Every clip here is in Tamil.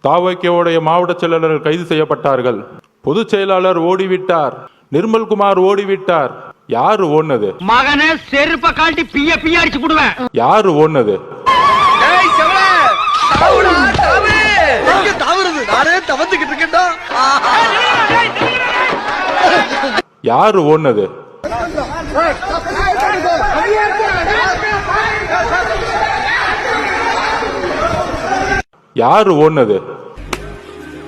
தாவகையோடைய மாவட்ட செயலாளர்கள் கைது செய்யப்பட்டார்கள். பொதுச் செயலாளர் ஓடிவிட்டார். நிர்மல்குமார் ஓடிவிட்டார். யாரு ஓடுனது? மகனே செருப்ப காட்டி பிய பிய அடிச்சு போடுவேன். யாரு ஓடுனது? யாரு ஓடுனது? யாரு ஓடுனது?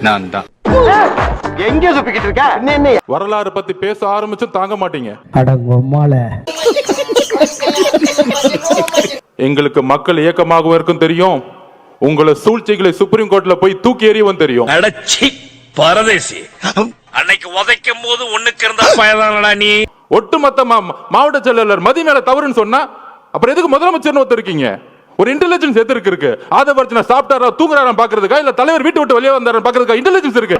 நான் தான். எங்க சுப்பிக்கிட்டு இருக்க? வரலாறு பத்தி பேச ஆரம்பிச்சு தாங்க மாட்டீங்க. எங்களுக்கு மக்கள் இயக்கமாக இருக்கும் தெரியும். உங்களை சூழ்ச்சிகளை சுப்ரீம் கோர்ட்ல போய் தூக்கி எறியவும் தெரியும். அடச்சி பரதேசி, அன்னைக்கு உதைக்கும் போது ஒண்ணுக்கு இருந்த பயதானடா நீ. ஒட்டுமொத்த மாவட்ட செயலாளர் மதி மேல தவறுன்னு சொன்னா அப்புறம் எதுக்கு முதலமைச்சர் ஒருத்தர் இருக்கீங்க? ஒரு இன்டெலிஜென்ஸ் எதற்கு இருக்கு? ஆத பிரச்சனை சாப்பிட்டாரா தூங்குறாரா பாக்குறதுக்கா, இல்ல தலைவர் வீட்டு விட்டு வெளியே வந்தாரா பாக்குறதுக்கா இன்டெலிஜென்ஸ் இருக்கு.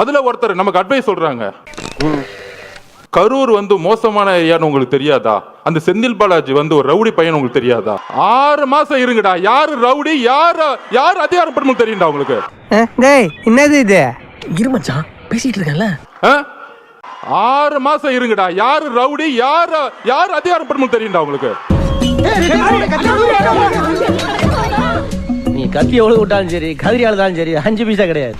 அதுல ஒருத்தர் நமக்கு அட்வைஸ் சொல்றாங்க. கரூர் மோசமான ஏரியான்னு உங்களுக்கு தெரியாதா? அந்த செந்தில் பாலாஜி ஒரு ரவுடி பையன் உங்களுக்கு தெரியாதா? 6 மாசம் இருங்கடா. யாரு ரவுடி, யாரு அதிகாரப்படும் தெரியும்டா உங்களுக்கு. என்னது இது? இருமச்சான் பேசிட்டு இருக்கல. 6 மாசம் இருங்கடா. யாரு ரவுடி, யாரு அதிகாரப்படும் தெரியும்டா உங்களுக்கு. நீ கத்தி எவ்வளவு விட்டாலும் சரி, கதிரி ஆளுதாலும் சரி, 5 பைசா கிடையாது.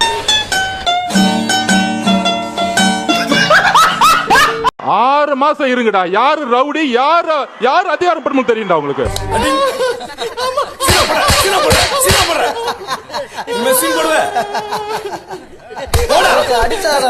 6 மாசம் இருங்கடா. யாரு ரவுடி, யாரு அதிகாரப்படும் தெரியும்டா உங்களுக்கு.